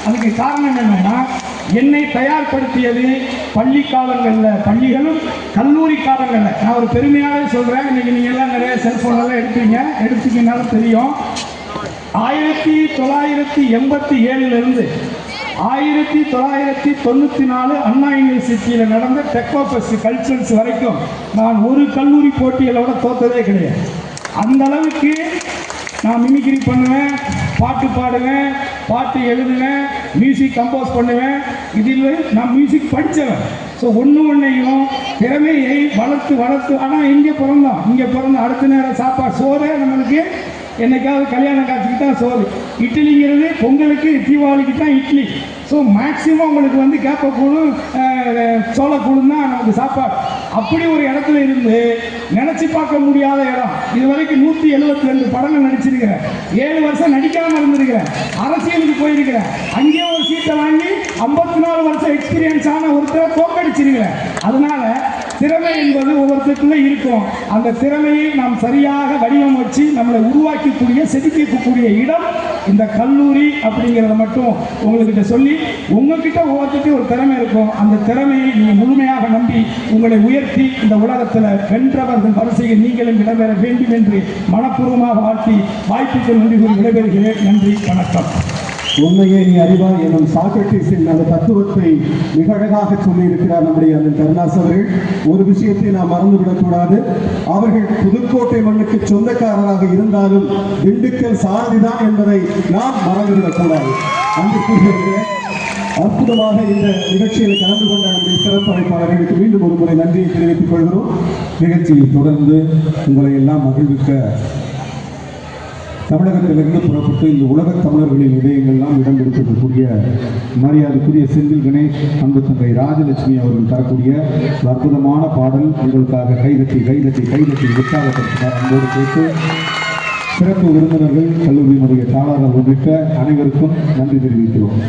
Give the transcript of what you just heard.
அதுக்கு காரணம் என்னன்னா, என்னை தயார்படுத்தியது பள்ளி காலங்களில், பள்ளிகளும் கல்லூரி காலங்களில். நான் ஒரு பெருமையாகவே சொல்கிறேன். இன்றைக்கி நீங்கள் எல்லாம் நிறைய செல்ஃபோனெல்லாம் எடுத்தீங்கன்னாலும் தெரியும். 1987 1994 அண்ணா யூனிவர்சிட்டியில் நடந்த டெக்னோஃபெஸ்ட் கல்ச்சரல்ஸ் வரைக்கும் நான் ஒரு கல்லூரி போட்டிகளோட தோற்றதே கிடையாது. அந்த அளவுக்கு நான் மிமிக்ரி பண்ணுவேன், பாட்டு பாடுவேன், பாட்டு எழுதுவேன், மியூசிக் கம்போஸ் பண்ணுவேன். இதில் நான் மியூசிக் படித்தவன். ஸோ ஒன்றையும் திறமையை வளர்த்து ஆனால் இங்கே பிறந்தோம் அடுத்த நேரம் சாப்பாடு சோறே நம்மளுக்கு என்னைக்காவது கல்யாண காட்சிக்கு தான் சோறு. இட்லிங்கிறது பொங்கலுக்கு தீபாவளிக்கு தான் இட்லி. ஸோ மேக்சிமம் உங்களுக்கு கேப்பக்கூழும் சோளக்கூழும் தான் நமக்கு சாப்பாடு. அப்படி ஒரு இடத்துல இருந்து நினச்சி பார்க்க முடியாத இடம். இது வரைக்கும் 172 படங்கள் நடிச்சிருக்கிறேன். 7 வருஷம் நடிக்காமல் இருந்திருக்கிறேன். அரசியலுக்கு போயிருக்கிறேன். அங்கேயும் ஒரு சீட்டை வாங்கி 54 வருஷம் எக்ஸ்பீரியன்ஸ் ஆன ஒருத்தரை தோற்கடிச்சிருக்கிறேன். அதனால திறமை என்பது ஒவ்வொருத்தருக்குள்ளே இருக்கும். அந்த திறமையை நாம் சரியாக வடிவமைச்சு நம்மளை உருவாக்கக்கூடிய செதுக்கக்கூடிய இடம் இந்த கல்லூரி அப்படிங்கிறத மட்டும் உங்கள்கிட்ட சொல்லி, உங்ககிட்ட ஒவ்வொருத்தருக்கும் ஒரு திறமை இருக்கும். அந்த திறமையை நீங்கள் முழுமையாக நம்பி உங்களை உயர்த்தி இந்த உலகத்தில் வென்றவர்கள் வரிசையில் நீங்களும் இடம்பெற வேண்டும் என்று மனப்பூர்வமாக வாழ்த்தி வாய்ப்புக்கு நன்றி கூறி விடைபெறுகிறேன். நன்றி, வணக்கம். உண்மையே நீ அறிவாய் எனும் சாக்ரட்டிஸின் அந்த தத்துவத்தை மிக அழகாக சொல்லியிருக்கிறார் நம்முடைய அந்த கருணாஸ் அவர்கள். ஒரு விஷயத்தை நாம் மறந்துவிடக்கூடாது. அவர்கள் புதுக்கோட்டை மண்ணுக்கு சொந்தக்காரராக இருந்தாலும் திண்டுக்கல் சார்ந்துதான் என்பதை நாம் மறந்துவிடக்கூடாது. அன்புக்குரிய அற்புதமாக இந்த நிகழ்ச்சியில் கலந்து கொண்ட நம்முடைய சிறப்பு அழைப்பாளர்களுக்கு மீண்டும் ஒரு முறை நன்றியை தெரிவித்துக் கொள்கிறோம். நிகழ்ச்சியை தொடர்ந்து உங்களை எல்லாம் மகிழ்விக்க தமிழகத்திலிருந்து புறப்பட்டு இந்த உலகத் தமிழர்களின் இதயங்கள்லாம் இடம் கொடுக்கக்கூடிய மரியாதைக்குரிய செந்தில் கணேஷ், அன்பு தங்கை ராஜலட்சுமி அவர்கள் தரக்கூடிய அற்புதமான பாடல் உங்களுக்காக கைதட்டி உற்சாகப்படுத்தினார் அன்போடு கேட்டு சிறப்பு விருந்தினர்கள், கல்லூரியினுடைய தாளர்கள் உள்ளிட்ட அனைவருக்கும் நன்றி தெரிவிக்கிறோம்.